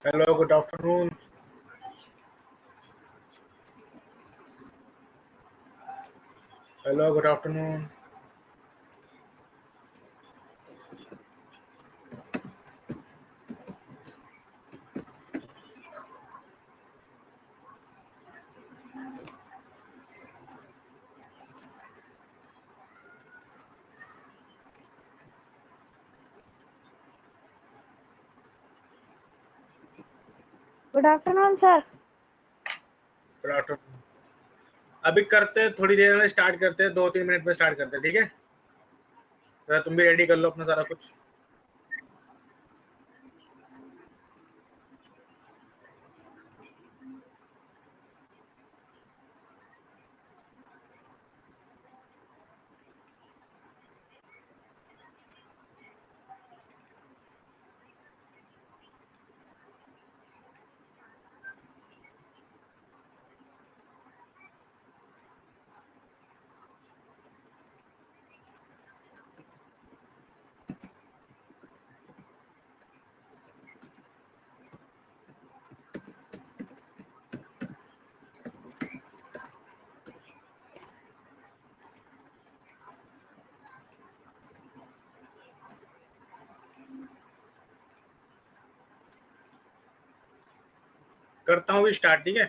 Hello, good afternoon. Hello, good afternoon. Good afternoon sir. Good afternoon. अभी करते हैं, थोड़ी देर में स्टार्ट करते हैं, 2-3 मिनट में स्टार्ट करते हैं, ठीक है? जरा तुम भी रेडी कर लो अपना सारा कुछ। करता हूँ भी स्टार्ट, ठीक है?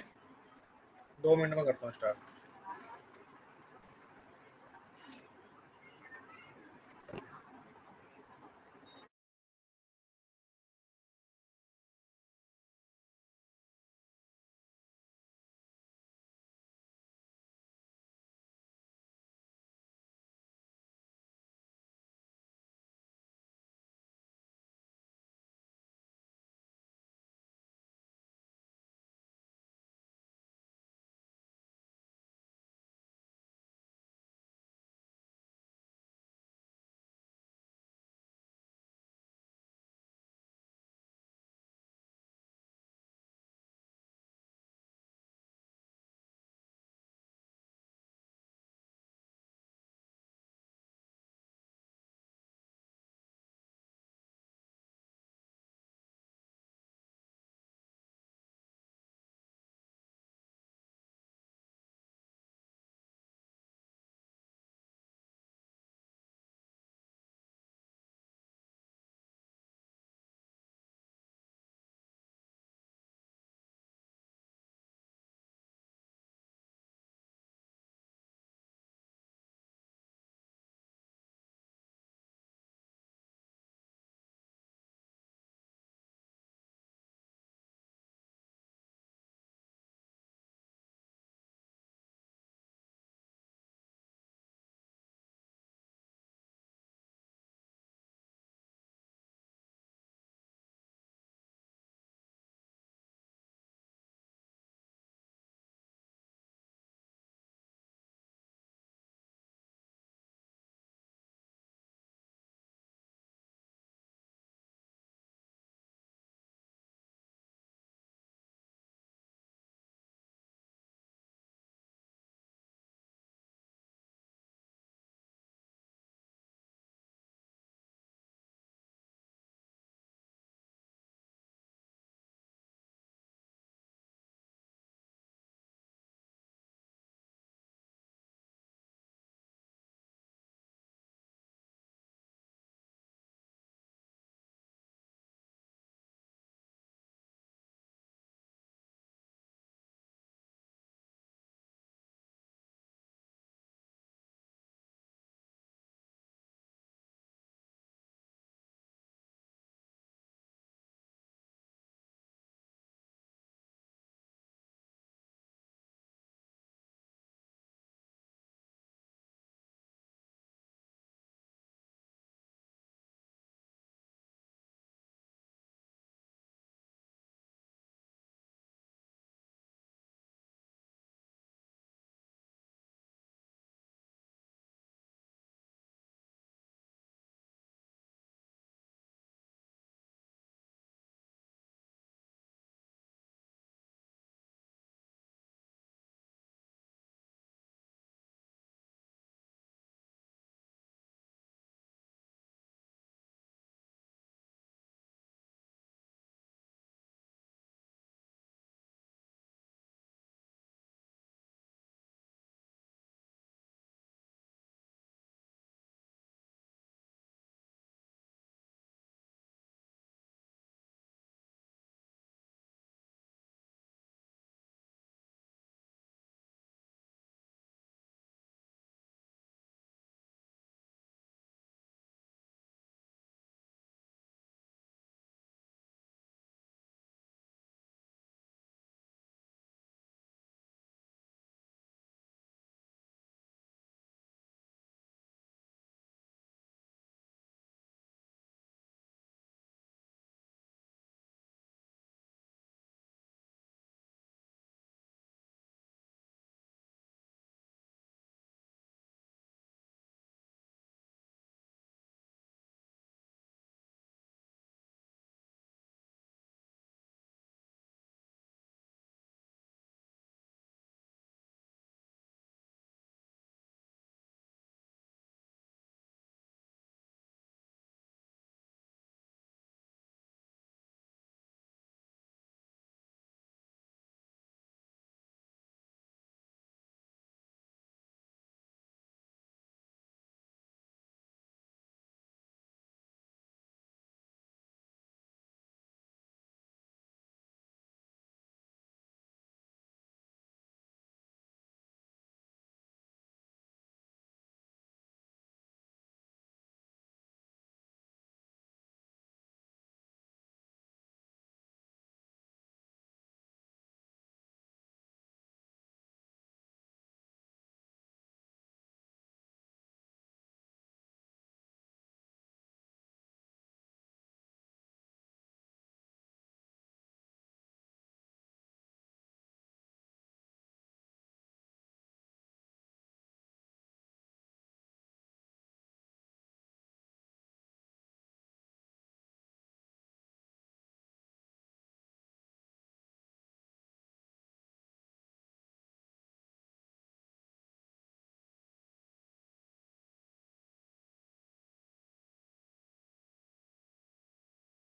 2 मिनट में करता हूँ स्टार्ट।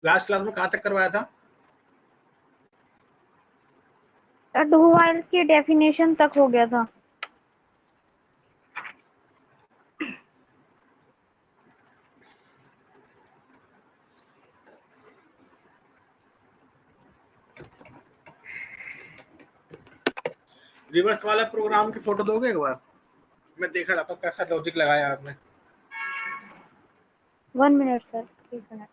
लास्ट क्लास में कहाँ तक करवाया था? डू व्हाइल की डेफिनेशन तक हो गया था। रिवर्स वाला प्रोग्राम की फोटो दोगे एक बार? मैं देखा था कैसा लॉजिक लगाया आपने। 1 मिनट सर, 1 मिनट।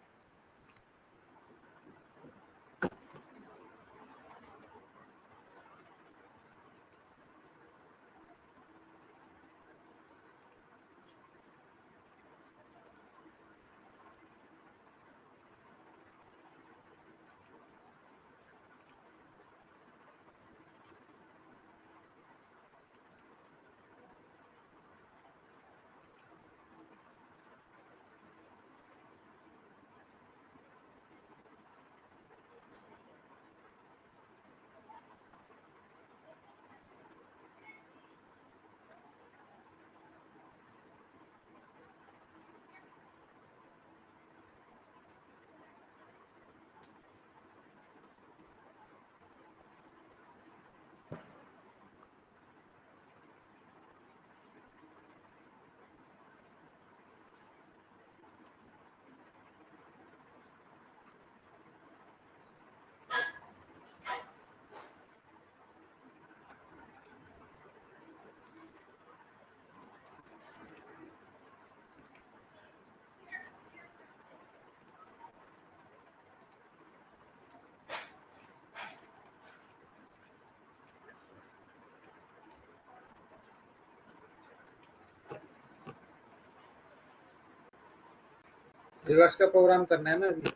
रिवर्स का प्रोग्राम करना है ना अभी।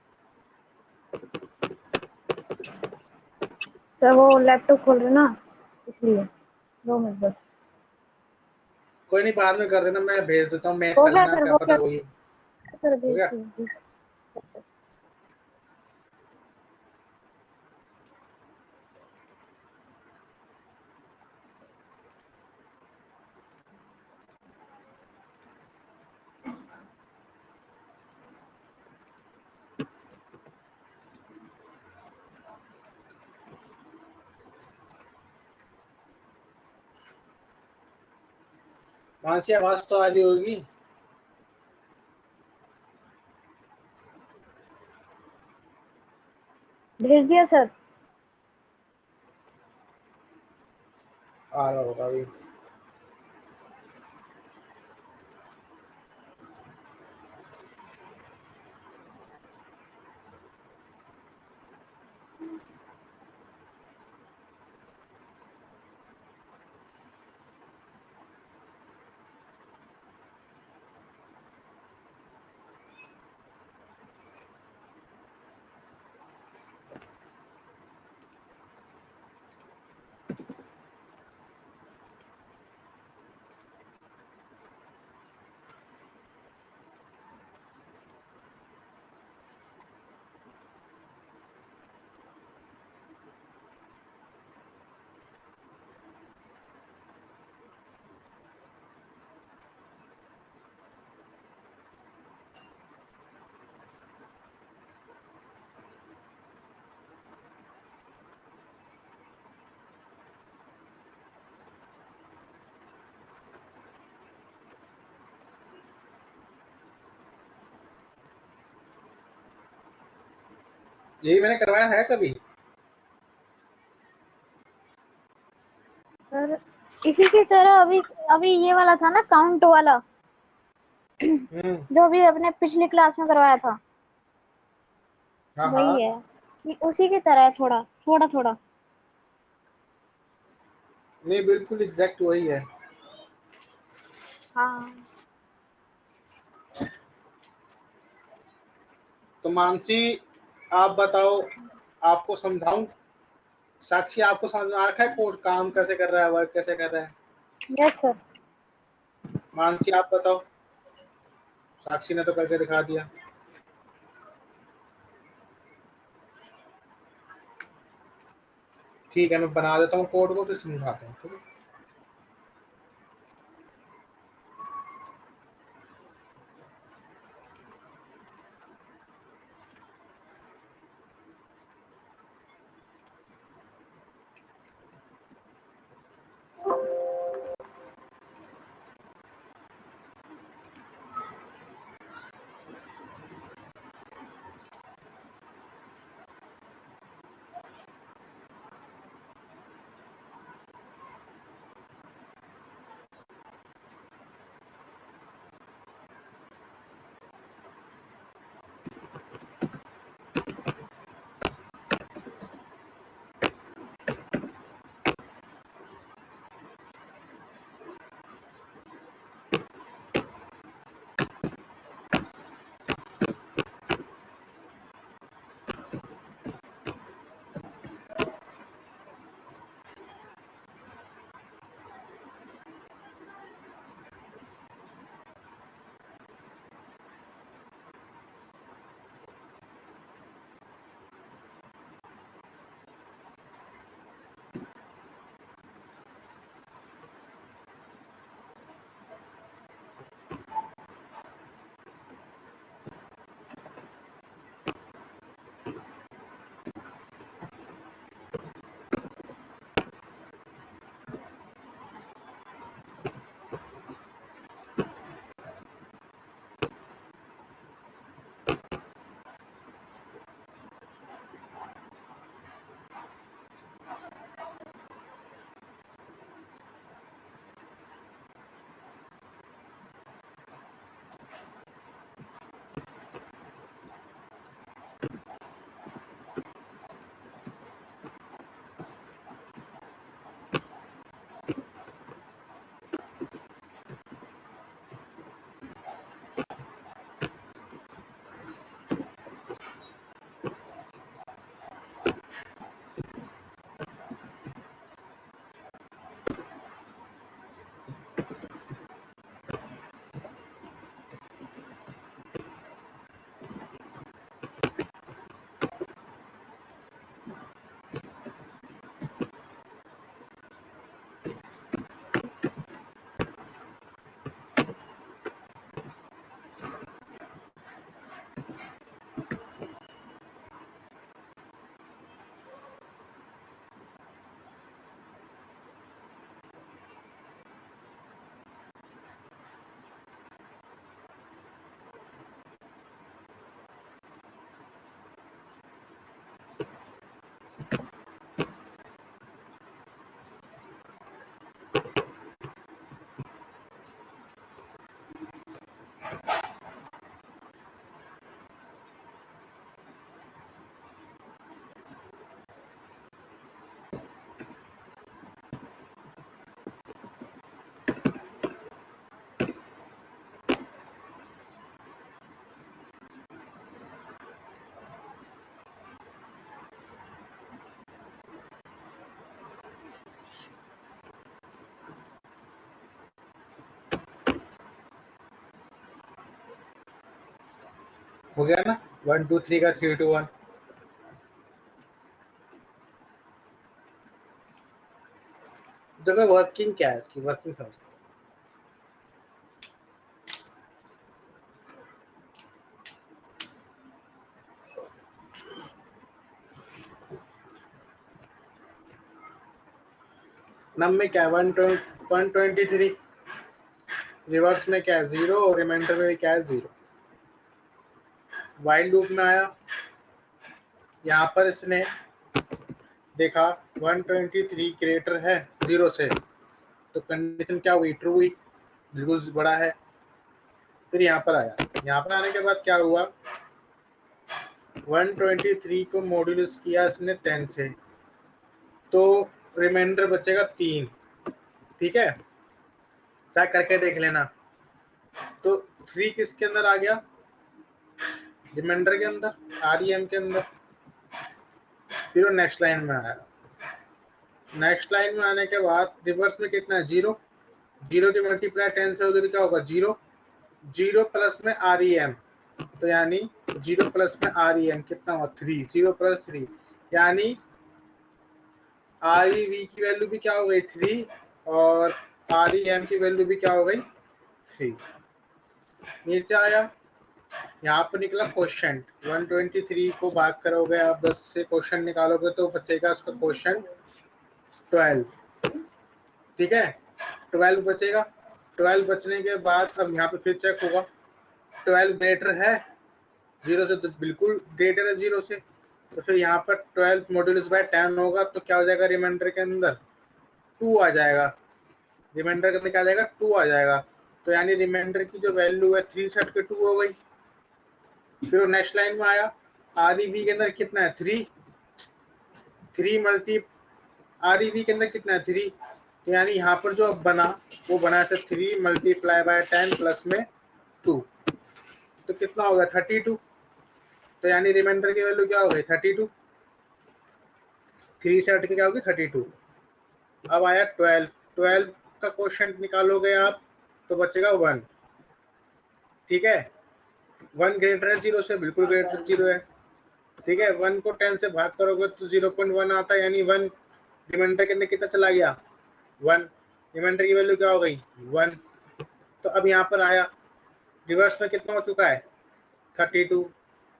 सर वो लैपटॉप खोल रहे ना, इसलिए 2 मिनट बस। कोई नहीं, बाद में कर देना, मैं भेज देता हूँ। मैच हो कर गया लेना, सर, क्या हो पता गया वही सर, हो गया। देखिए। मानसी आवाज तो आ रही होगी। भेज दिया सर। आ रहा होगा अभी। यही मैंने करवाया है कभी? सर इसी की तरह अभी अभी ये वाला था ना, काउंट वाला, जो भी अपने पिछली क्लास में करवाया था, हाँ हाँ। वही है कि उसी की तरह है, थोड़ा थोड़ा थोड़ा। नहीं, बिल्कुल एग्जैक्ट वही है। हाँ तो मानसी, आप बताओ, आपको समझाऊं? साक्षी, आपको समझ में आ रखा है कोड काम कैसे कर रहा है, वर्क कैसे कर रहा है? Yes sir. मानसी आप बताओ। साक्षी ने तो करके दिखा दिया। ठीक है, मैं बना देता हूँ कोड को, फिर समझाता हूँ, ठीक है। हो गया ना, 1 2 3 का 3 2 1। देखो वर्किंग क्या है इसकी, वर्किंग समझते हैं। नम में क्या है 123, रिवर्स में क्या है 0 और रिमाइंडर में क्या है 0। वाइल लूप में आया, यहाँ पर इसने देखा 123 ग्रेटर है 0 से, तो कंडीशन क्या हुई, ट्रू हुई, बिल्कुल बड़ा है। फिर यहाँ पर आया, यहाँ पर आने के बाद क्या हुआ, 123 को मॉड्यूलस किया इसने 10 से, तो रिमाइंडर बचेगा 3। ठीक है, क्या करके देख लेना। तो 3 किसके अंदर आ गया, रिमाइंडर के अंदर, REM के अंदर। फिर वो नेक्स्ट लाइन में आया, नेक्स्ट लाइन में आने के बाद रिवर्स में कितना है 0, 0 की मल्टीप्लाई 10 से होगी तो क्या होगा 0, 0 प्लस में REM, तो यानी 0 प्लस में REM कितना हुआ 3, 0 प्लस 3 यानी REV की वैल्यू भी क्या हो गई 3 और REM की वैल्यू भी क्या हो गई 3। नीचे आया, यहाँ पर निकला क्वेश्चन, 123 को भाग करोगे आप 10 से, क्वेश्चन निकालोगे तो बचेगा उसका क्वेश्चन 12। ठीक है, 12 बचेगा। 12 बचने के बाद अब यहाँ पे फिर चेक होगा, 12 ग्रेटर है 0 से, तो बिल्कुल ग्रेटर है 0 से, तो फिर यहाँ पर 12 मॉड्यूलस बाय 10 होगा, तो क्या हो जाएगा रिमाइंडर के अंदर 2 आ जाएगा, रिमाइंडर के अंदर क्या आ जाएगा 2 आ जाएगा। तो यानी रिमाइंडर की जो वैल्यू है 3 सेट के 2 हो गई। फिर नेक्स्ट लाइन में आया, REV के अंदर कितना है 3, 3 मल्टी REV के अंदर कितना है 3, तो यानी यहाँ पर जो बना वो बना से 3 मल्टीप्लाई बाय 10 प्लस में 2, तो कितना होगा 32। तो यानी रिमाइंडर की वैल्यू क्या हो गई 32, 3 से हट के क्या होगी 32। अब आया 12, 12 का क्वेश्चन निकालोगे आप तो बचेगा 1। ठीक है, 1 ग्रेटर है 0 से, बिल्कुल ग्रेटर 0 है। ठीक है, 1 को 10 से भाग करोगे तो 0.1 आता है, यानी 1 रिमाइंडर के अंदर कितना चला गया 1, रिमाइंडर की वैल्यू क्या हो गई 1। तो अब यहाँ पर आया, रिवर्स में कितना हो चुका है 32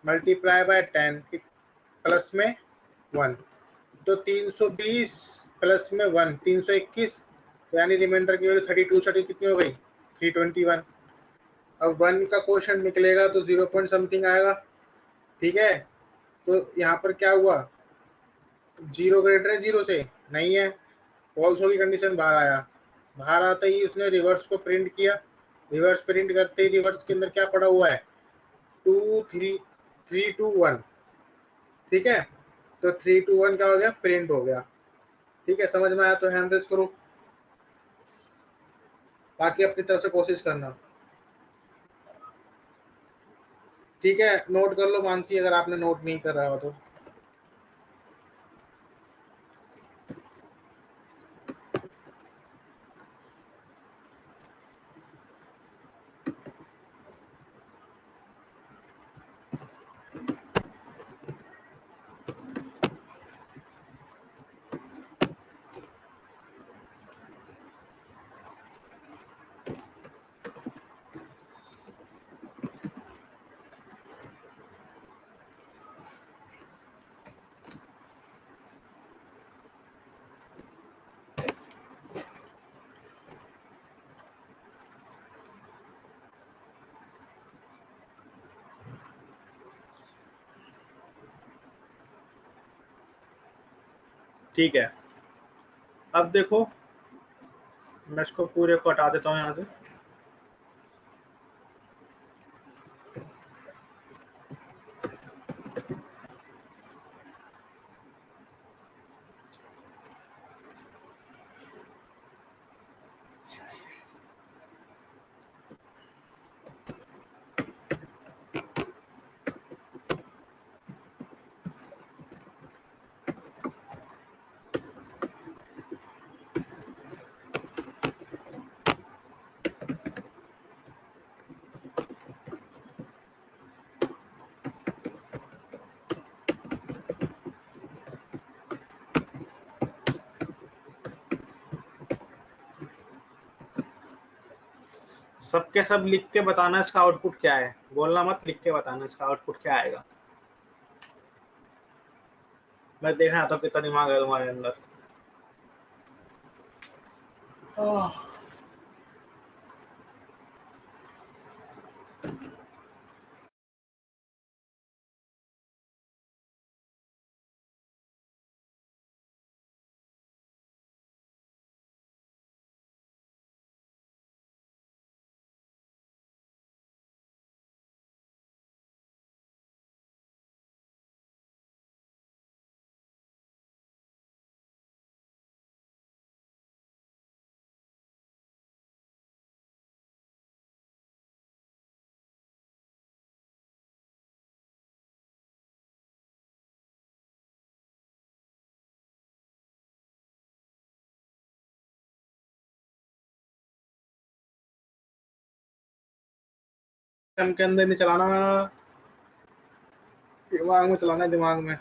मल्टीप्लाई बाय 10 प्लस में 1, तो 320 प्लस में 1 321, तो यानी रिमाइंडर की वैल्यू 32 30 कितनी हो गई 321। अब 1 का क्वेश्चन निकलेगा तो 0 पॉइंट समथिंग आएगा। ठीक है, तो यहाँ पर क्या हुआ 0 ग्रेटर है 0 से, नहीं है, फॉल्स होगी कंडीशन, बाहर आया। बाहर आते ही उसने रिवर्स को प्रिंट किया, रिवर्स प्रिंट करते ही रिवर्स के अंदर क्या पड़ा हुआ है 2 3 3 2 1। ठीक है, तो 3 2 1 क्या हो गया प्रिंट हो गया। ठीक है, समझ में आया तो हैंड रेस करो, बाकी अपनी तरफ से कोशिश करना। ठीक है, नोट कर लो मानसी, अगर आपने नोट नहीं कर रहा हो तो। ठीक है, अब देखो मैं इसको पूरे को हटा देता हूँ यहाँ से। सबके सब लिख के बताना इसका आउटपुट क्या है, बोलना मत, लिख के बताना इसका आउटपुट क्या आएगा। मैं देखना तो कितना दिमाग है तुम्हारे अंदर। सिस्टम के अंदर नहीं चलाना, दिमाग में चलाना है, दिमाग में।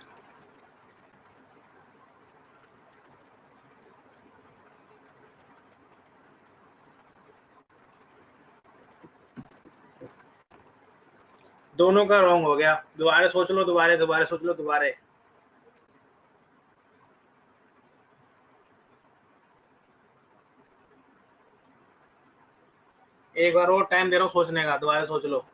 दोनों का रॉन्ग हो गया, दोबारा सोच लो, दोबारा सोच लो, दोबारा। एक बार और टाइम दे रहा हूँ सोचने का, दोबारा सोच लो।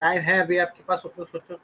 टाइम है अभी आपके पास, सोचो सोचो।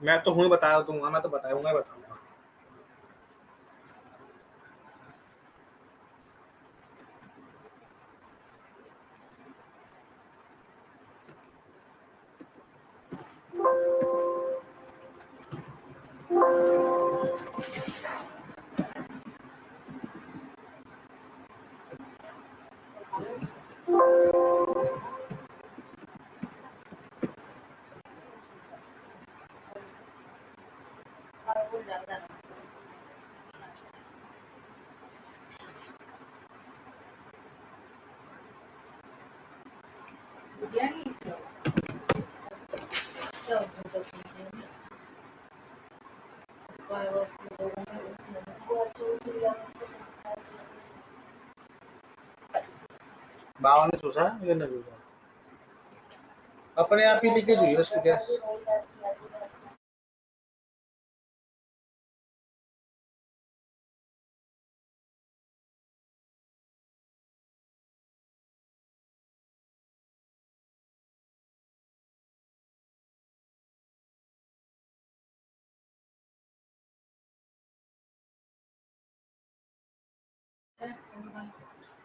मैं तो हूँ बता दूंगा, मैं तो बताऊंगा ही बताऊंगा। बाबा ने चूसा, ये नहीं चूसा, अपने आप ही लीकेज हुई है उसकी गैस।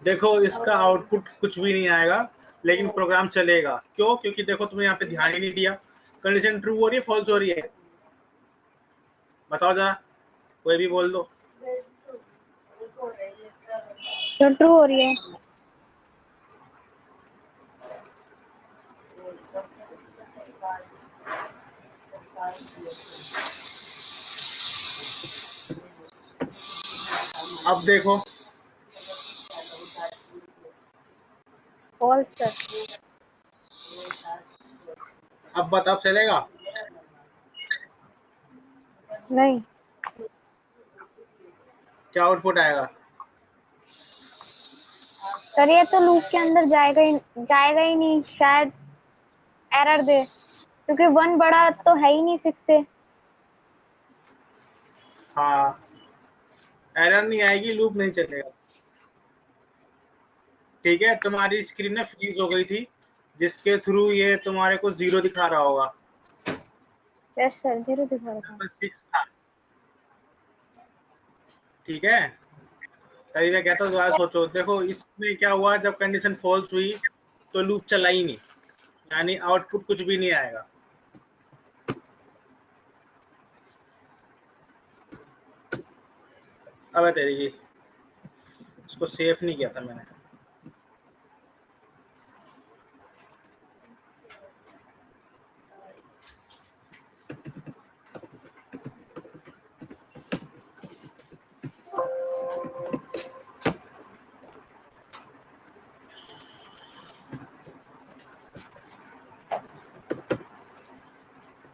देखो इसका आउटपुट कुछ भी नहीं आएगा, लेकिन प्रोग्राम चलेगा। क्यों? क्योंकि देखो तुमने यहाँ पे ध्यान ही नहीं दिया। कंडीशन ट्रू हो रही है, फॉल्स हो रही है? बताओ जरा, कोई भी बोल दो। तो ट्रू हो रही है। अब देखो, फॉल्स सर। अब बताओ चलेगा? नहीं क्या आउटपुट आएगा? सर, ये तो लूप के अंदर जाएगा ही नहीं, शायद एरर दे, क्योंकि 1 बड़ा तो है ही नहीं 6 से। हाँ, एरर नहीं आएगी, लूप नहीं चलेगा। ठीक है, तुम्हारी स्क्रीन में फ्रीज हो गई थी, जिसके थ्रू ये तुम्हारे को 0 दिखा रहा होगा। यस सर, 0 दिखा रहा था। 6 था। ठीक है, तभी मैं कहता हूँ दोबारा सोचो। देखो इसमें क्या हुआ, जब कंडीशन फॉल्स हुई तो लूप चला ही नहीं, यानी आउटपुट कुछ भी नहीं आएगा। अब तेरी की इसको सेव नहीं किया था मैंने।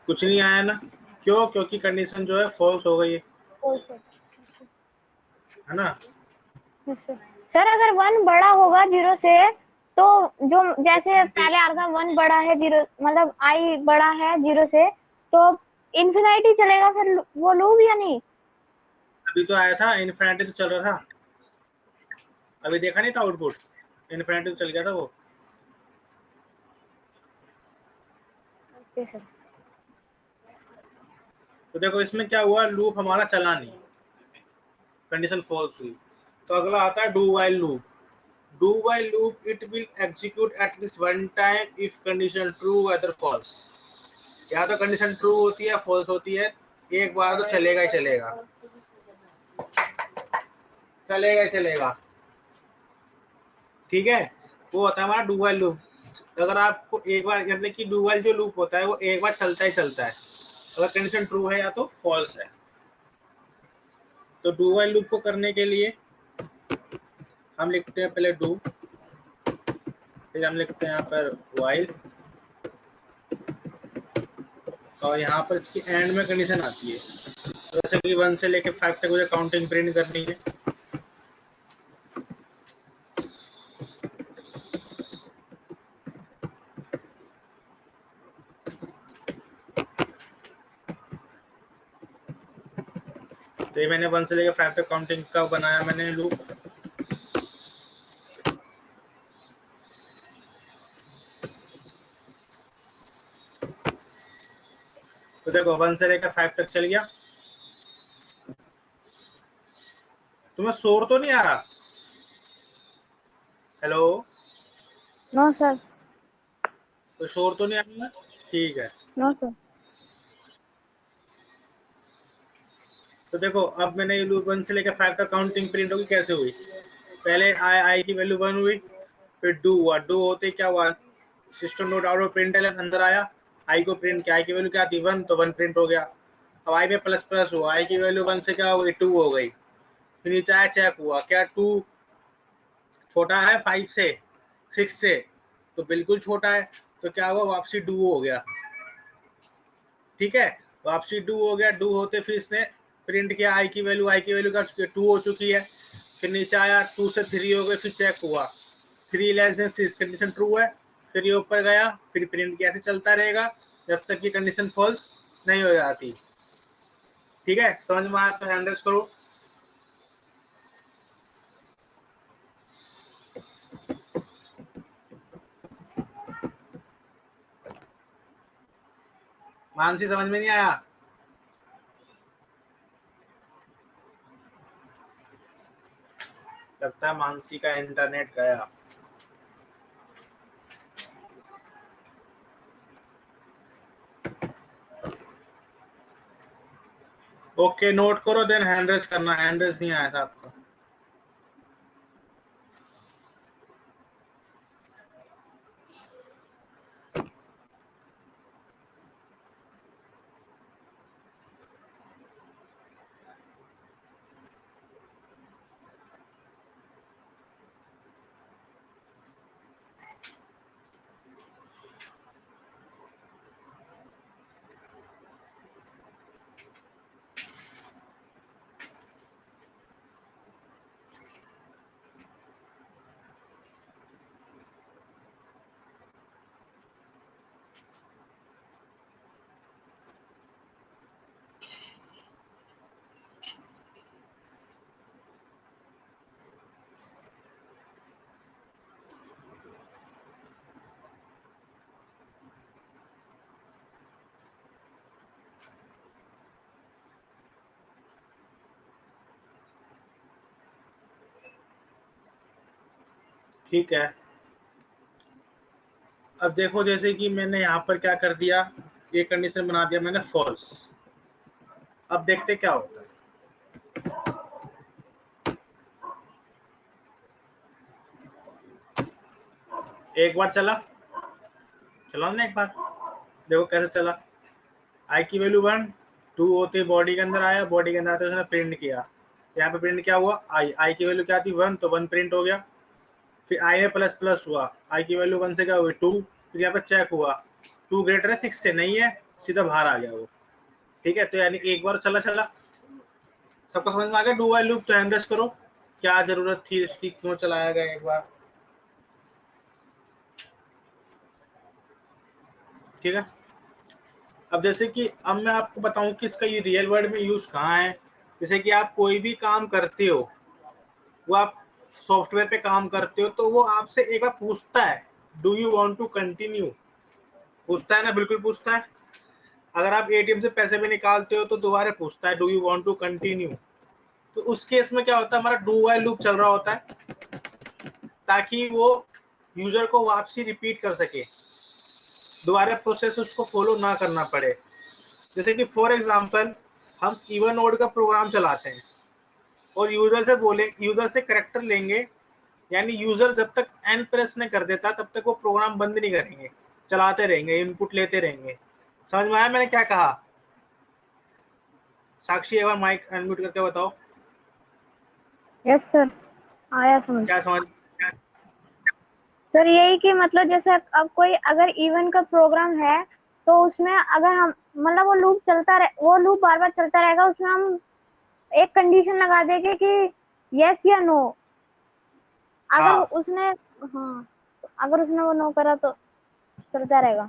कुछ नहीं आया ना? क्यों? क्योंकि कंडीशन जो है फॉल्स हो गई है ना। सर अगर 1 बड़ा होगा 0 से, तो जो जैसे पहले आ रहा था 1 बड़ा है 0, मतलब I बड़ा है 0 से, तो इन्फिनिटी चलेगा फिर वो लूप या नहीं? अभी तो आया था इन्फिनिटी, तो चल रहा था। अभी देखा नहीं था आउटपुट, इन्फिनिटी तो चल गया था वो। Okay sir. तो देखो इसमें क्या हुआ, लूप हमारा चला नहीं, कंडीशन फॉल्स हुई। तो अगला आता है do while loop. Do while loop, it will execute at least one time if condition true other false. या तो कंडीशन ट्रू होती है, फॉल्स होती है, एक बार तो चलेगा ही चलेगा, चलेगा ही चलेगा। ठीक है, वो होता है हमारा डू व्हाइल लूप। अगर आपको एक बार, मतलब कि डू व्हाइल जो लूप होता है वो एक बार चलता ही चलता है, अगर कंडीशन ट्रू है या तो फॉल्स है। तो डू व्हाइल लूप को करने के लिए हम लिखते हैं पहले डू, फिर हम लिखते हैं यहाँ पर व्हाइल, और यहाँ पर इसकी एंड में कंडीशन आती है। जैसे कि 1 से लेके 5 तक मुझे काउंटिंग प्रिंट करनी है। तो ये मैंने 1 से लेके 5 तक काउंटिंग का बनाया मैंने लूप। तो देखो 1 से लेकर 5 तक चल गया। तुम्हें शोर तो नहीं आ रहा? Hello, no sir. तो शोर तो नहीं आ रहा? ठीक है। No sir. तो देखो अब मैंने ये लूप 1 से लेकर 5 तक काउंटिंग प्रिंट होगी, कैसे हुई? पहले आई की वैल्यू 1 हुई, फिर डू हुआ, डू होते क्या हुआ, सिस्टम डॉट आउट प्रिंट अंदर आया, आई को प्रिंट किया, आई की वैल्यू क्या थी 1, तो 1 प्रिंट हो गया। अब आई पे प्लस प्लस हुआ, आई की वैल्यू 1 से क्या हो गई 2 हो गई, फिर नीचे आया चेक हुआ, क्या 2 छोटा है 5 से, 6 से, तो बिल्कुल छोटा है, तो क्या हुआ वापसी डू हो गया। ठीक है, वापसी डू हो गया, डू होते फिर इसने प्रिंट किया आई की वैल्यू क्या 2 हो चुकी है, फिर नीचे आया 2 से 3 हो गए, फिर चेक हुआ 3 लेस देन 6, कंडीशन ट्रू है, फिर ये ऊपर गया, फिर प्रिंट कैसे चलता रहेगा जब तक कि कंडीशन फॉल्स नहीं हो जाती। ठीक है, समझ में आया तो हैंड रेस करो। मानसी समझ में नहीं आया? तब तक मानसी का इंटरनेट गया। ओके नोट करो, देन हैंड रेस करना। हैंड रेस नहीं आया था आपका। ठीक है, अब देखो जैसे कि मैंने यहाँ पर क्या कर दिया, ये कंडीशन बना दिया मैंने फॉल्स। अब देखते क्या होता है। एक बार चला, चला ना एक बार, देखो कैसे चला। आई की वैल्यू 1, 2 होते बॉडी के अंदर आया, बॉडी के अंदर आते उसने प्रिंट किया। यहाँ पे प्रिंट क्या हुआ, आई की वैल्यू क्या थी 1, तो 1 प्रिंट हो गया। फिर आई में प्लस प्लस हुआ, आई की वैल्यू 1 से क्या हुई 2, फिर यहाँ पे चेक हुआ 2 ग्रेटर है 6 से, नहीं है, सीधा बाहर आ गया वो। ठीक है, तो यानी एक बार चला चला, सबको समझ में आ गया डू वाइल लूप। तो एंडर्स करो क्या जरूरत थी इसकी, क्यों चलाया गया एक बार। ठीक है, अब जैसे कि अब मैं आपको बताऊं कि इसका ये रियल वर्ल्ड में यूज कहाँ है। जैसे कि आप कोई भी काम करते हो, वो आप सॉफ्टवेयर पे काम करते हो, तो वो आपसे एक बार पूछता है do you want to continue, पूछता है ना, बिल्कुल पूछता है। अगर आप एटीएम से पैसे भी निकालते हो तो दोबारा पूछता है do you want to continue. तो उस केस में क्या होता है, हमारा डू वाइल लूप चल रहा होता है ताकि वो यूजर को वापसी रिपीट कर सके, दोबारा प्रोसेस उसको फॉलो ना करना पड़े। जैसे कि फॉर एग्जांपल हम इवन नोड का प्रोग्राम चलाते हैं और यूजर से करेक्टर लेंगे, यानी यूजर जब तक एन प्रेस नहीं कर देता तब तक वो प्रोग्राम बंद नहीं करेंगे, चलाते रहेंगे, इनपुट लेते रहेंगे। समझ में आया मैंने क्या कहा। साक्षी एक बार माइक अनम्यूट करके बताओ। यस सर, आया समझ। क्या समझ। सर यही कि मतलब जैसे अब कोई अगर इवन का प्रोग्राम है तो उसमें अगर हम मतलब वो लूप चलता रहे, वो लूप बार बार चलता रहेगा, उसमें हम एक कंडीशन लगा देंगे कि यस या नो। अगर हाँ उसने हाँ, अगर उसने वो नो करा तो चलता रहेगा।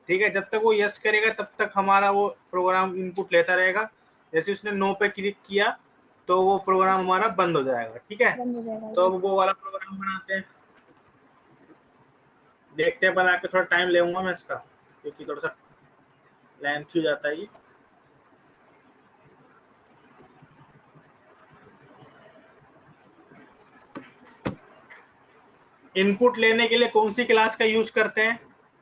ठीक है, जब तक वो यस करेगा तब तक हमारा वो प्रोग्राम इनपुट लेता रहेगा। जैसे उसने नो पे क्लिक किया तो वो प्रोग्राम हमारा बंद हो जाएगा। ठीक है, बंद हो जाएगा तो ये। अब वो वाला प्रोग्राम बनाते हैं, देखते हैं, बना के थोड़ा टाइम लेऊंगा मैं इसका क्योंकि थोड़ा सा लेंथ हो जाता है ये। इनपुट लेने के लिए कौन सी क्लास का यूज करते हैं,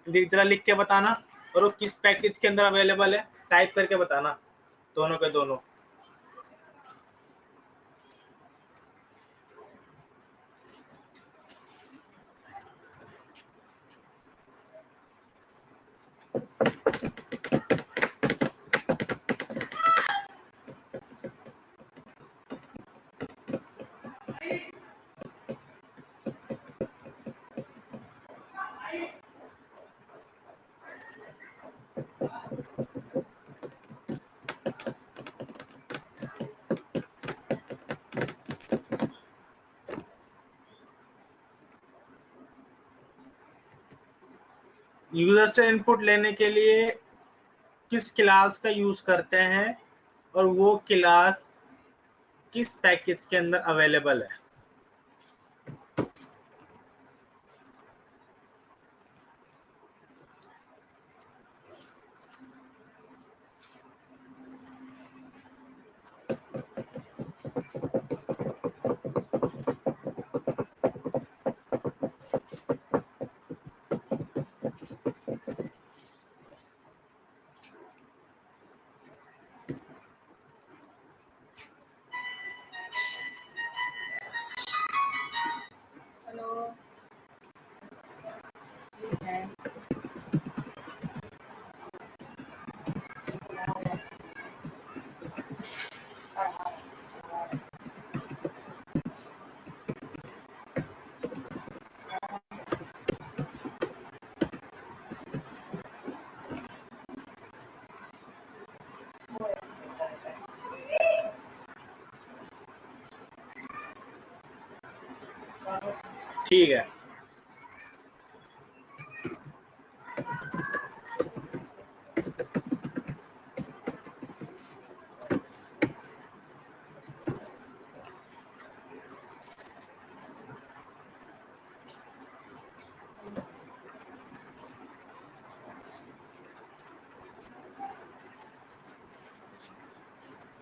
जरा लिख के बताना, और वो किस पैकेज के अंदर अवेलेबल है टाइप करके बताना, दोनों के दोनों। यूजर से इनपुट लेने के लिए किस क्लास का यूज करते हैं और वो क्लास किस पैकेज के अंदर अवेलेबल है। ठीक है,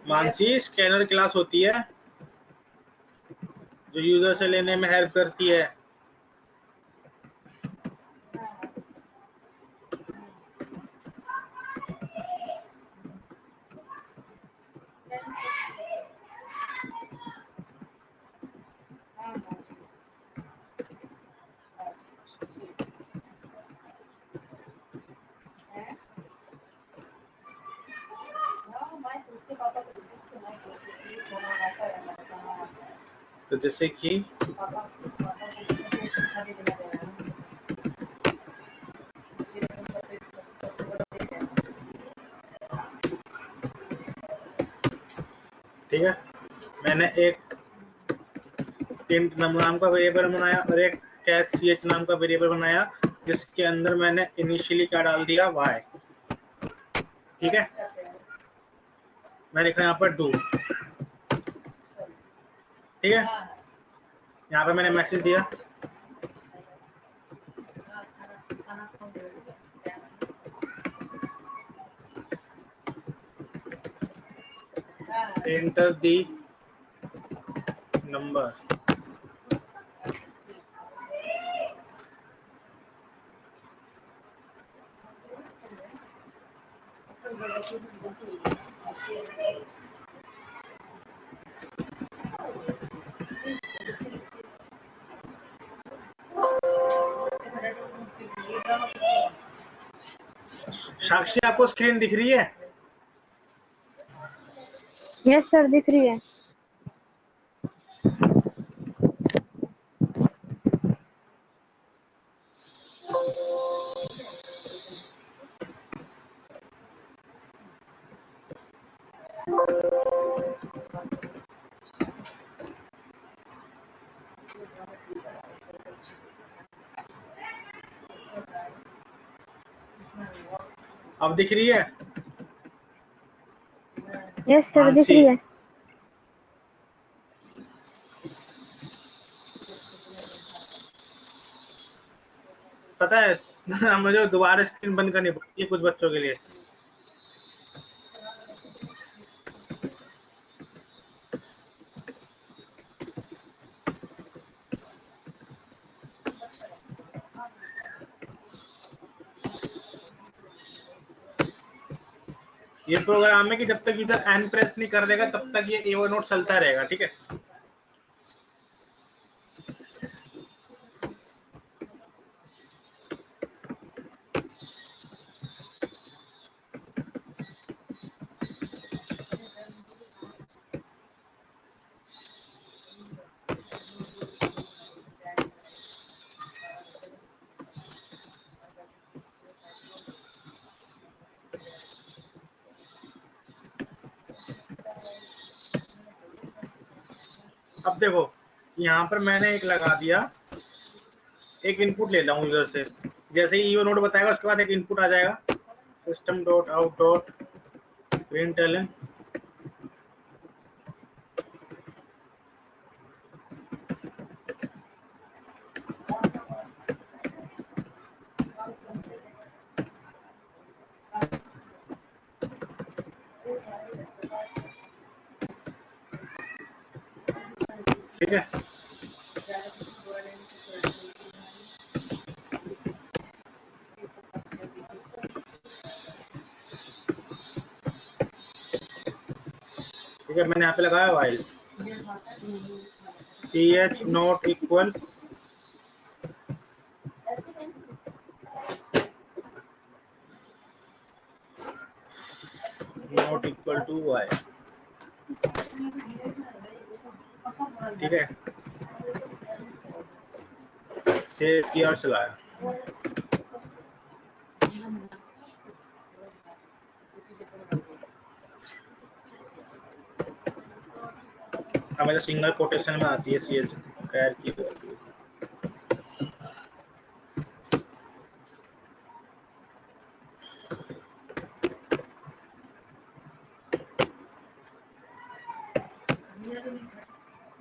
मानसी स्कैनर क्लास होती है जो यूजर से लेने में हेल्प करती है। तो जैसे कि ठीक है, मैंने एक int नाम का वेरिएबल बनाया और एक कैश ch नाम का वेरिएबल बनाया जिसके अंदर मैंने इनिशियली क्या डाल दिया y। ठीक है, मैं लिखा यहाँ पर do। ठीक है, यहाँ पे मैंने मैसेज दिया enter the number। साक्षी आपको स्क्रीन दिख रही है? यस सर, दिख रही है। अब दिख रही है? यस सर, दिख रही है। पता है मुझे दोबारा स्क्रीन बंद करनी पड़ती है कुछ बच्चों के लिए। ये प्रोग्राम है कि जब तक यूजर एन प्रेस नहीं कर देगा तब तक ये एवो नोट चलता रहेगा। ठीक है, अब देखो यहाँ पर मैंने एक लगा दिया, एक इनपुट ले रहा हूँ यूजर से। जैसे ही ईओ नोट बताएगा उसके बाद एक इनपुट आ जाएगा system dot out dot println. ठीक है, ठीक है, मैंने यहाँ पे लगाया while ch not equal equal to Y. ठीक है, सेव किया और चलाया। हमें सिंगल कोटेशन में आती है सी एच कैर की वैल्यू।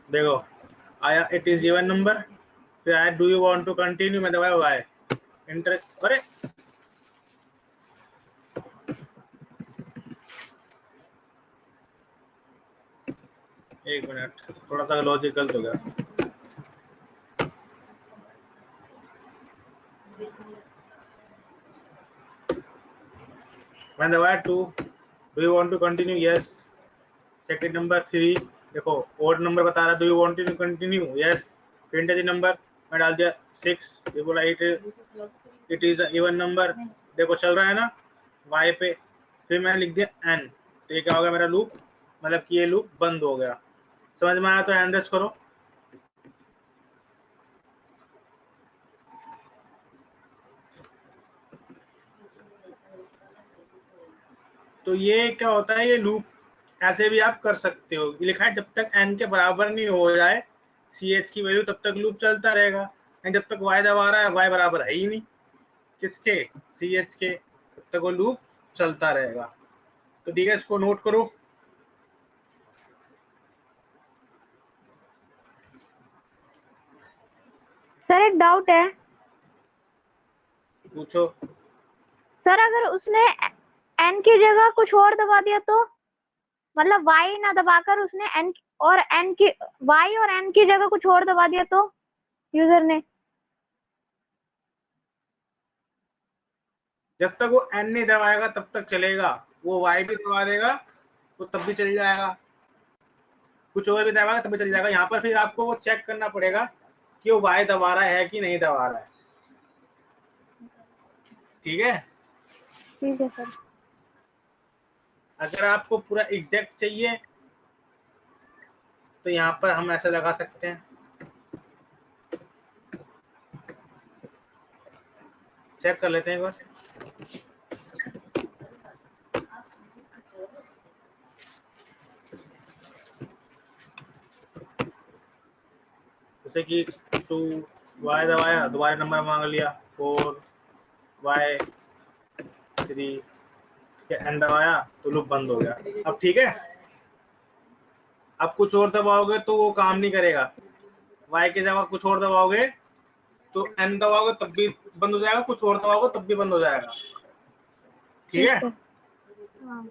देखो आया इट इज इवन नंबर, फिर आया do you want to continue, मैं दबाया वाई इंटर। अरे एक मिनट, थोड़ा सा लॉजिक गलत हो गया। मैं दबाया two, do you want to continue, yes. Second number 3, देखो ओड नंबर बता रहा, do you want to continue, yes. Print the number, मैं डाल दिया 6, ये बोला इट इज इवन नंबर, देखो चल रहा है ना वाई पे। फिर मैंने लिख दिया एन, तो ये क्या हो गया मेरा लूप, मतलब कि ये लूप बंद हो गया। समझ में आया तो हैंड रेज करो। तो ये क्या होता है, ये लूप ऐसे भी आप कर सकते हो, लिखा है जब तक n के बराबर नहीं हो जाए सी एच की वैल्यू तब तक लूप चलता रहेगा। जब तक y दबा रहा है, y बराबर है ही नहीं किसके, सी एच के, तब तक वो लूप चलता रहेगा। तो ठीक है, इसको नोट करो। सर एक डाउट है, पूछो। सर अगर उसने n की जगह कुछ और दबा दिया तो, मतलब y ना दबाकर उसने n और n की y और n की जगह कुछ और दबा दिया तो यूजर ने, जब तक वो n नहीं दबाएगा तब तक चलेगा, वो y भी दबा देगा तो तब भी चल जाएगा, कुछ और भी दबाएगा तब भी चल जाएगा। यहाँ पर फिर आपको वो चेक करना पड़ेगा कि वो y दबा रहा है कि नहीं दबा रहा है। ठीक है, ठीक है सर। अगर आपको पूरा एग्जैक्ट चाहिए तो यहाँ पर हम ऐसा लगा सकते हैं, चेक कर लेते हैं एक बार। जैसे कि 2 y दबाया, दोबारा नंबर मांग लिया 4 y 3, n दबाया तो लूप बंद हो गया। अब ठीक है, अब कुछ और दबाओगे तो वो काम नहीं करेगा, y की जगह कुछ और दबाओगे तो n दबाओगे तब भी बंद हो जाएगा, कुछ और दबाओगे तब भी बंद हो जाएगा। ठीक है, हाँ।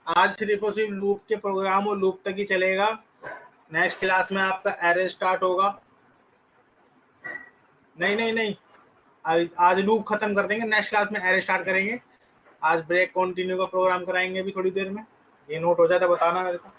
आज सिर्फ और सिर्फ लूप के प्रोग्राम और लूप तक ही चलेगा। नेक्स्ट क्लास में आपका एरे स्टार्ट होगा। नहीं नहीं नहीं, आज लूप खत्म कर देंगे, नेक्स्ट क्लास में एरे स्टार्ट करेंगे। आज ब्रेक कंटिन्यू का प्रोग्राम कराएंगे अभी थोड़ी देर में। ये नोट हो जाता बताना मेरे को।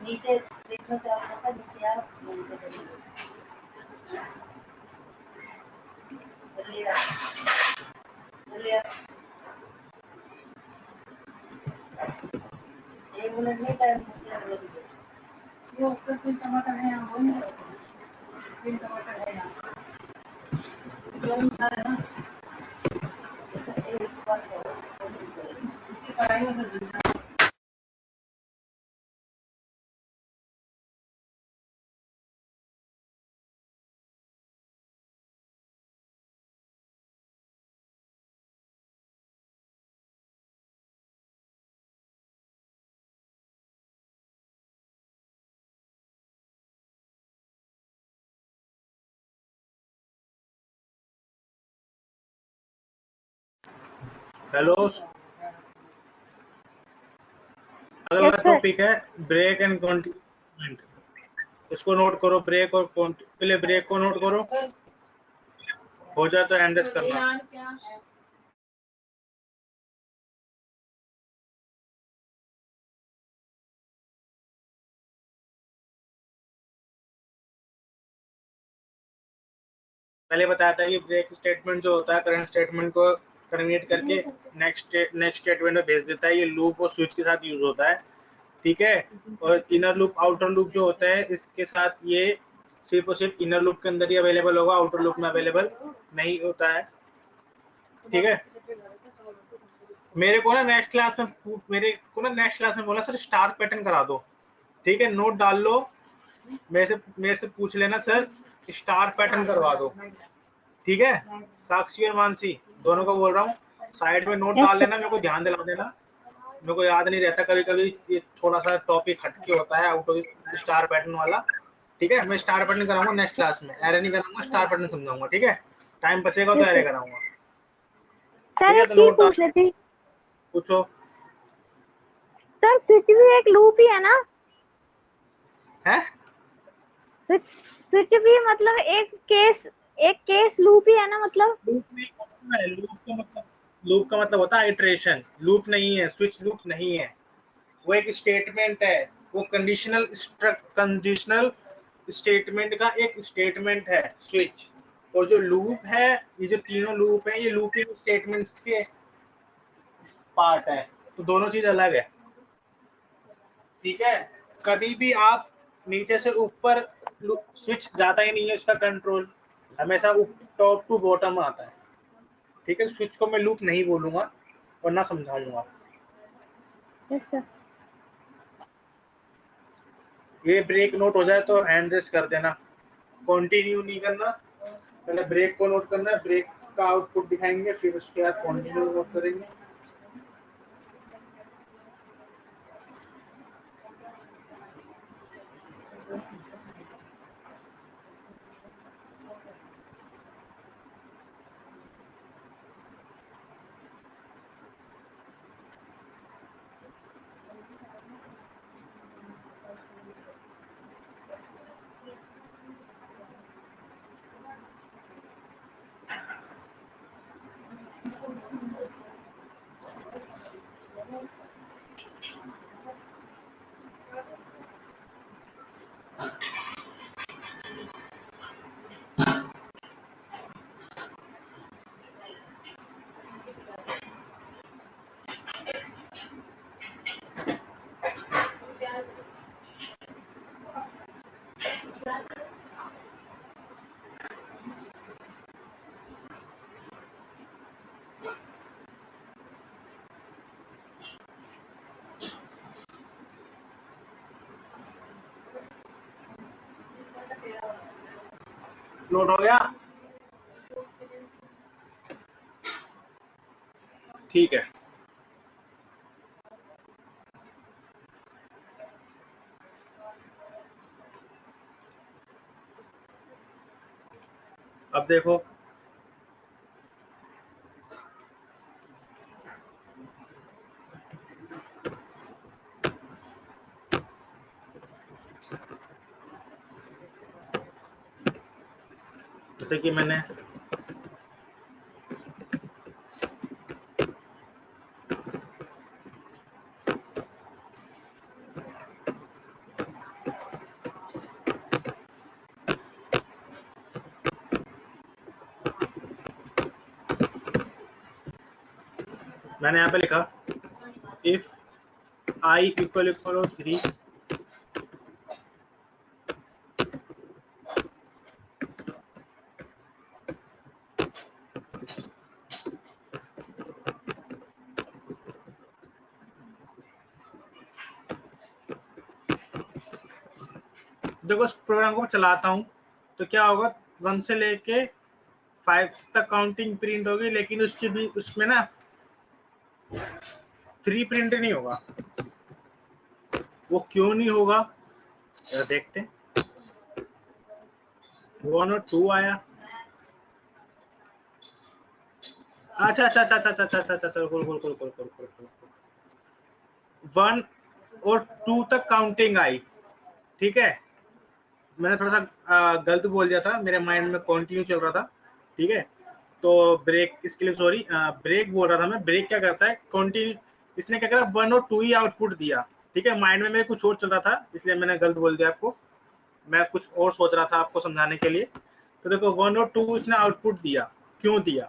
नीचे देखना चाहता नीचे आप एक मिनट नहीं टाइम वो तीन टमाटर है यहाँ वही तीन टमाटर है यहाँ उसी कढ़ाई में हेलो, अगला टॉपिक है ब्रेक एंड कॉन्टिन्यूमेंट। इसको नोट करो, ब्रेक और पहले ब्रेक को नोट करो, हो जाए तो एंडेस करना। पहले बताया था कि ब्रेक स्टेटमेंट जो होता है करंट स्टेटमेंट को टर्मिनेट करके नेक्स्ट स्टेटमेंट में भेज देता है। ये लूप और स्विच के साथ यूज होता है, ठीक है। और इनर लूप आउटर लूप जो होता है इसके साथ ये सिर्फ और सिर्फ इनर लूप के अंदर ही अवेलेबल होगा, आउटर लूप में अवेलेबल नहीं होता है, ठीक है। मेरे को ना नेक्स्ट क्लास में बोला सर स्टार पैटर्न करा दो, ठीक है। नोट डाल लो, मेरे से पूछ लेना सर स्टार पैटर्न करवा दो, ठीक है। साक्षी और मानसी दोनों को बोल रहा हूँ, साइड में नोट डाल लेना, मेरे को ध्यान दिला देना, मेरे को याद नहीं रहता कभी कभी, ये थोड़ा सा टॉपिक हटके होता है आउट ऑफ स्टार पैटर्न वाला, ठीक है। मैं स्टार पैटर्न कराऊंगा नेक्स्ट क्लास में, एरे नहीं कराऊंगा, स्टार पैटर्न समझाऊंगा, ठीक है। टाइम बचेगा तो एरे कराऊंगा, ठीक है। तो नोट पूछ लेती पूछो सर, स्विच भी एक लूप ही है ना? है, स्विच भी मतलब एक केस लूप ही है ना? मतलब लूप का मतलब होता है इटरेशन। लूप नहीं है, स्विच लूप नहीं है, वो एक स्टेटमेंट है, वो कंडीशनल स्टेटमेंट का एक स्टेटमेंट है स्विच। और जो लूप है, ये जो तीनों लूप है, ये लूपिंग स्टेटमेंट्स के पार्ट है, तो दोनों चीज अलग है, ठीक है। कभी भी आप नीचे से ऊपर स्विच जाता ही नहीं है, उसका कंट्रोल हमेशा टॉप टू बॉटम आता है, ठीक है। स्विच को मैं लूप नहीं बोलूंगा और ना समझाऊंगा। Yes sir. ये ब्रेक नोट हो जाए तो हैंड रेस कर देना, कंटिन्यू नहीं करना, पहले ब्रेक को नोट करना है, ब्रेक का आउटपुट दिखाएंगे, फिर उसके बाद कंटिन्यू नोट करेंगे। नोट हो गया? ठीक है, अब देखो जैसे कि मैंने यहाँ पे लिखा इफ I इक्वल 3, देखो इस प्रोग्राम को चलाता हूँ तो क्या होगा, 1 से लेके 5 तक काउंटिंग प्रिंट होगी, लेकिन उसकी भी उसमें ना 3 प्रिंट नहीं होगा। वो क्यों नहीं होगा देखते हैं। 1 और 2 आया, अच्छा अच्छा अच्छा अच्छा अच्छा अच्छा अच्छा, कुल 1 और 2 तक काउंटिंग आई, ठीक है। मैंने थोड़ा सा गलत बोल दिया था, मेरे माइंड में कंटिन्यू चल रहा था, ठीक है। तो ब्रेक, इसके लिए सॉरी, ब्रेक बोल रहा था मैं। ब्रेक क्या करता है, कंटिन्यू, इसने क्या करा 1 और 2 ही आउटपुट दिया, ठीक है। माइंड में मेरे कुछ और चल रहा था, इसलिए मैंने गलत बोल दिया आपको। मैं कुछ और सोच रहा था आपको समझाने के लिए। तो देखो 1 और 2 इसने आउटपुट दिया, क्यों दिया,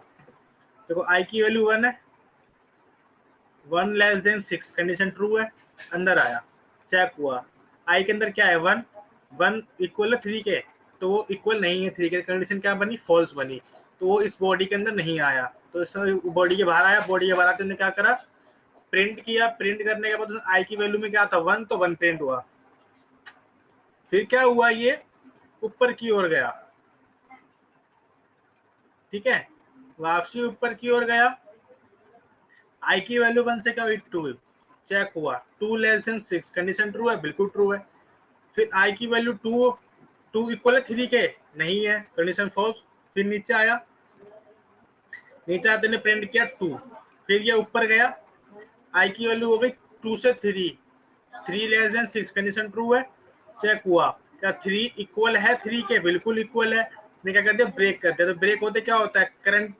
देखो आई की वैल्यू 1 है, 1 लेस देन 6 कंडीशन ट्रू है, अंदर आया, चेक हुआ, आई के अंदर क्या है 1, 1 इक्वल है 3 के, तो वो इक्वल नहीं है 3 के, कंडीशन क्या बनी, फॉल्स बनी, तो वो इस बॉडी के अंदर नहीं आया। तो इसमें बॉडी के बाहर आया, बॉडी के बाहर आते क्या करा, प्रिंट किया, प्रिंट करने के बाद आई की वैल्यू में क्या था 1, तो 1 प्रिंट हुआ। फिर क्या हुआ, ये ऊपर की ओर गया, ठीक है, वापसी ऊपर की ओर गया, आई की वैल्यू 1 से क्या हुई 2, चेक हुआ 2 लेस देन 6 कंडीशन ट्रू है, बिल्कुल ट्रू है। फिर आई की वैल्यू 2 इक्वल है 3 के, नहीं है, कंडीशन फॉल्स। फिर नीचे आया, नीचे आते ने प्रिंट किया 2, फिर ये ऊपर गया, आई की वैल्यू हो गई 2 से 3 लेस देन 6 कंडीशन ट्रू है, चेक हुआ क्या 3 इक्वल है 3 के, बिल्कुल इक्वल है। मैं क्या कर दिया, ब्रेक कर दिया। तो ब्रेक होते क्या होता है, करंट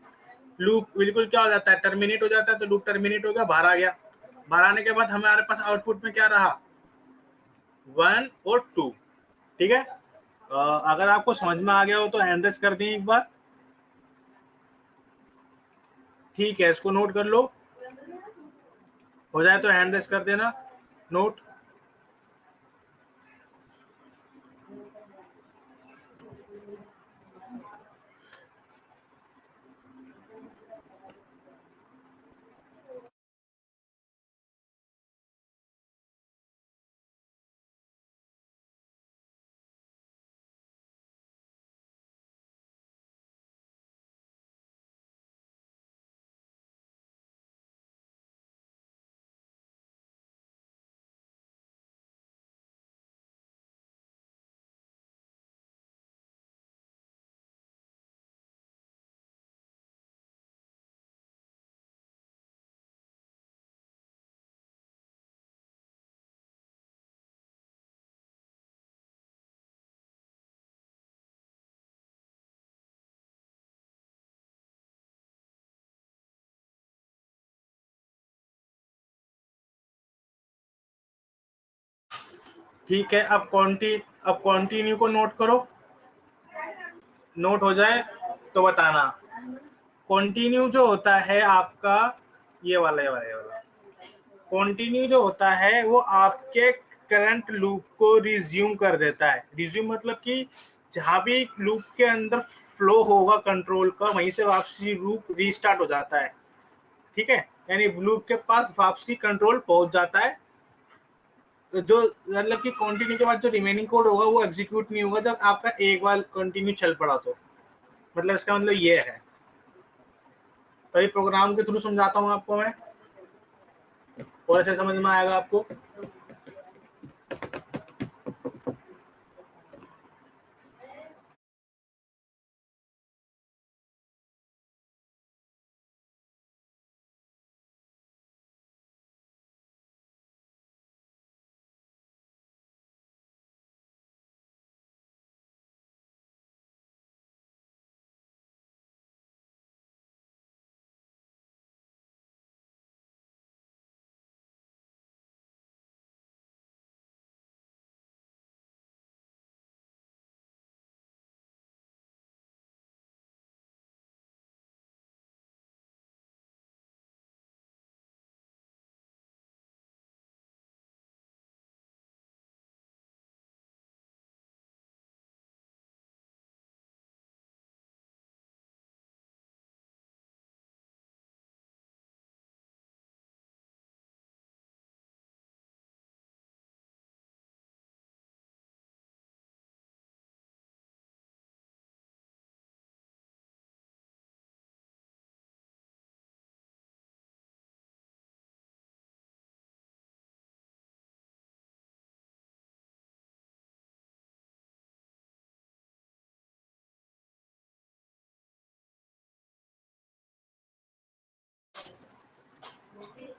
लूप बिल्कुल क्या हो जाता है, टर्मिनेट हो जाता है। तो लूप टर्मिनेट हो गया, बाहर आ गया, बाहर आने के बाद हमारे पास आउटपुट में क्या रहा 1 और 2, ठीक है। अगर आपको समझ में आ गया हो तो हैंड रेस कर दें एक बार, ठीक है, इसको नोट कर लो, हो जाए तो हैंड रेस कर देना नोट। ठीक है, अब कंटिन्यू को नोट करो, नोट हो जाए तो बताना। कंटिन्यू जो होता है आपका, ये वाला कंटिन्यू जो होता है वो आपके करंट लूप को रिज्यूम कर देता है। रिज्यूम मतलब कि जहां भी लूप के अंदर फ्लो होगा कंट्रोल का, वहीं से वापसी लूप रीस्टार्ट हो जाता है, ठीक है। यानी लूप के पास वापसी कंट्रोल पहुंच जाता है। तो जो मतलब कि कंटिन्यू के बाद जो रिमेनिंग कोड होगा वो एग्जीक्यूट नहीं होगा जब आपका एक बार कंटिन्यू चल पड़ा तो, मतलब इसका मतलब ये है। तो ये प्रोग्राम के थ्रू समझाता हूँ आपको मैं, और ऐसे समझ में आएगा आपको।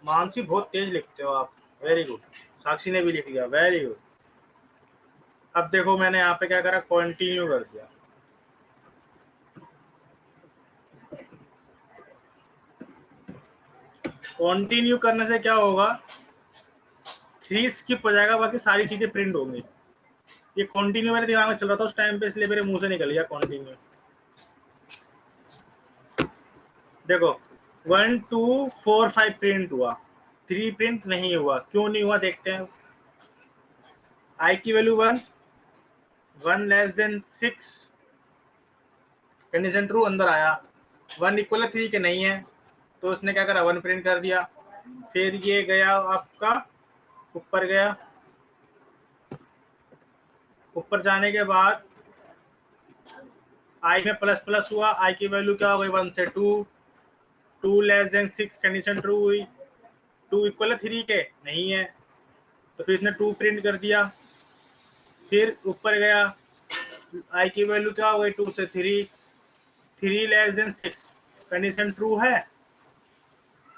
मानसी बहुत तेज लिखते हो आप, वेरी गुड। साक्षी ने भी लिख दिया, वेरी गुड। अब देखो मैंने यहाँ पे क्या करा, कंटिन्यू कर दिया। कंटिन्यू करने से क्या होगा, 3 स्किप हो जाएगा, बाकी सारी चीजें प्रिंट होंगी। ये कंटिन्यू मेरे दिमाग में चल रहा था उस टाइम पे, इसलिए मेरे मुंह से निकल गया कंटिन्यू। देखो 1 2 4 5 प्रिंट हुआ, 3 प्रिंट नहीं हुआ। क्यों नहीं हुआ देखते हैं। आई की value 1 less than 6, condition true, अंदर आया। 1 इक्वल 3 के नहीं है, तो उसने क्या करा, 1 प्रिंट कर दिया। फिर ये गया आपका ऊपर गया, ऊपर जाने के बाद आई में प्लस प्लस हुआ, आई की वैल्यू क्या हो गई 1 से 2, 2 लेस देन 6, कंडीशन ट्रू हुई। 2 इक्वल 3 के नहीं है, तो फिर इसने 2 प्रिंट कर दिया। फिर ऊपर गया, आई की वैल्यू क्या हो गई 2 से 3, 3 लेस देन 6, कंडीशन ट्रू है,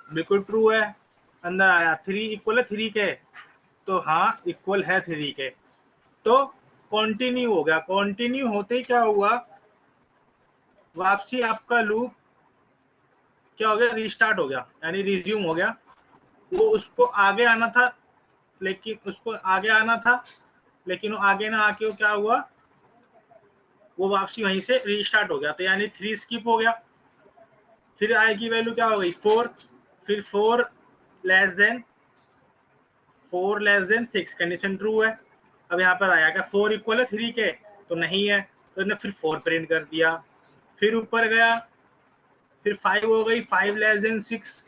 बिल्कुल ट्रू है। अंदर आया 3 इक्वल 3 के, तो हाँ इक्वल है 3 के, तो कंटिन्यू हो गया। कंटिन्यू होते ही क्या हुआ, वापसी आपका लूप क्या हो गया, रीस्टार्ट हो गया, यानी रिज्यूम हो गया। वो उसको आगे आना था, लेकिन वो आगे ना आके वो क्या हुआ, वो वापसी वहीं से रीस्टार्ट हो गया, तो यानी 3 स्किप हो गया। फिर आई की वैल्यू क्या हो गई 4, फिर 4 लेस देन 6, कंडीशन ट्रू है। अब यहाँ पर आया क्या, 4 इक्वल है 3 के, तो नहीं है, तो इसने फिर 4 प्रिंट कर दिया। फिर ऊपर गया, फिर 5 हो गई, 5 लेस देन 6,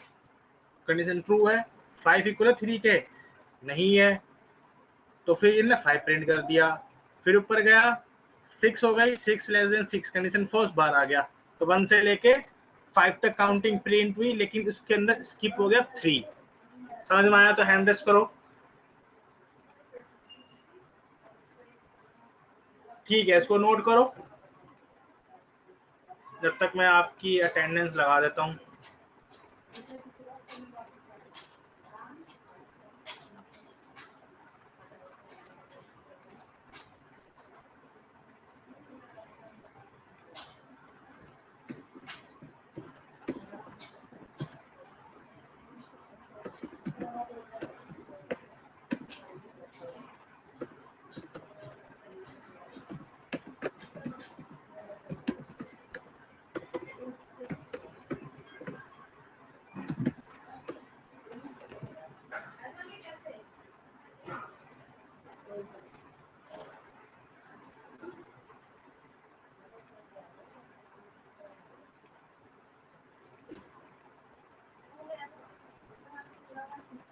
कंडीशन ट्रू है। 5 इक्वल 3 के नहीं है, तो फिर इन्हें 5 प्रिंट कर दिया। फिर ऊपर गया, 6 हो गई, 6 लेस देन 6, कंडीशन फॉल्स, बाहर आ गया। तो 1 से लेके 5 तक काउंटिंग प्रिंट हुई, लेकिन इसके अंदर स्किप हो गया 3। समझ में आया तो हैंड रेस करो। ठीक है, इसको नोट करो, जब तक मैं आपकी अटेंडेंस लगा देता हूँ।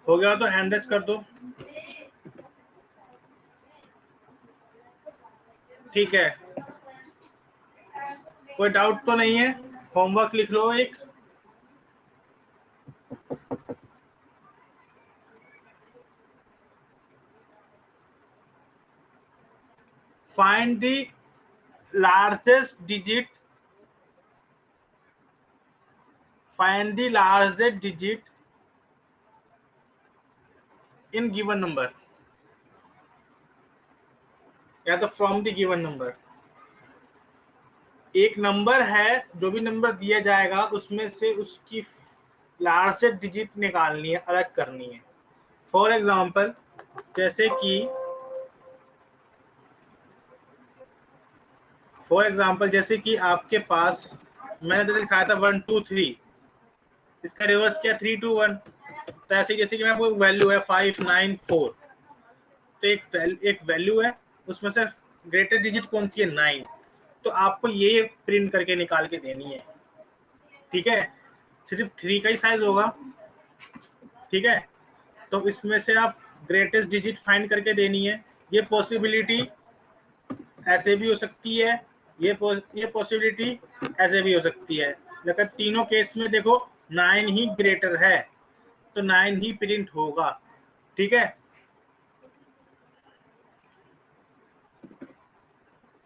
हो गया तो हैंड रेस कर दो। ठीक है, कोई डाउट तो नहीं है? होमवर्क लिख लो एक। Find the largest digit, find the largest digit in given number, या तो फ्रॉम द गिवन नंबर। एक नंबर है, जो भी नंबर दिया जाएगा उसमें से उसकी लार्जेस्ट डिजिट निकालनी है, अलग करनी है। फॉर एग्जाम्पल जैसे कि आपके पास मैंने दिखाया था 1 2 3, इसका रिवर्स किया 3 2 1। तो ऐसे जैसे कि मैं कोई वैल्यू है 5 9 4, तो एक वैल्यू है, उसमें से ग्रेटेस्ट डिजिट कौन सी है? 9। तो आपको ये प्रिंट करके निकाल के देनी है, ठीक है? सिर्फ 3 का ही साइज होगा, ठीक है? तो इसमें से आप ग्रेटेस्ट डिजिट फाइंड करके देनी है। ये पॉसिबिलिटी ऐसे भी हो सकती है, ये पॉसिबिलिटी ऐसे भी हो सकती है, लेकिन तीनों केस में देखो 9 ही ग्रेटर है, तो 9 ही प्रिंट होगा, ठीक है?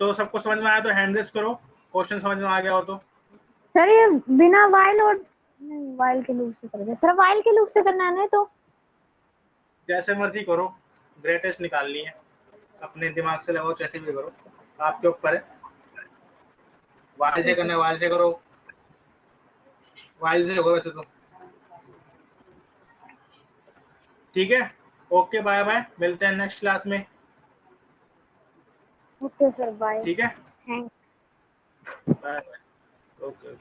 तो सबको समझ में आया तो हैंड रेस करो, क्वेश्चन समझ में आ गया हो तो। सर ये बिना वाइल और वाइल के लूप से करेंगे सर, वाइल के लूप से करना है ना, तो जैसे मर्जी करो, ग्रेटेस्ट निकालनी है, अपने दिमाग से लगाओ, जैसे भी करो, आपके ऊपर है। वाइल से करना है, वाइल से करो, वाइल से होगा वैसे तो, ठीक है? ओके, बाय बाय, मिलते हैं नेक्स्ट क्लास में, ओके सर, बाय। ठीक है? Thank bye bye, okay.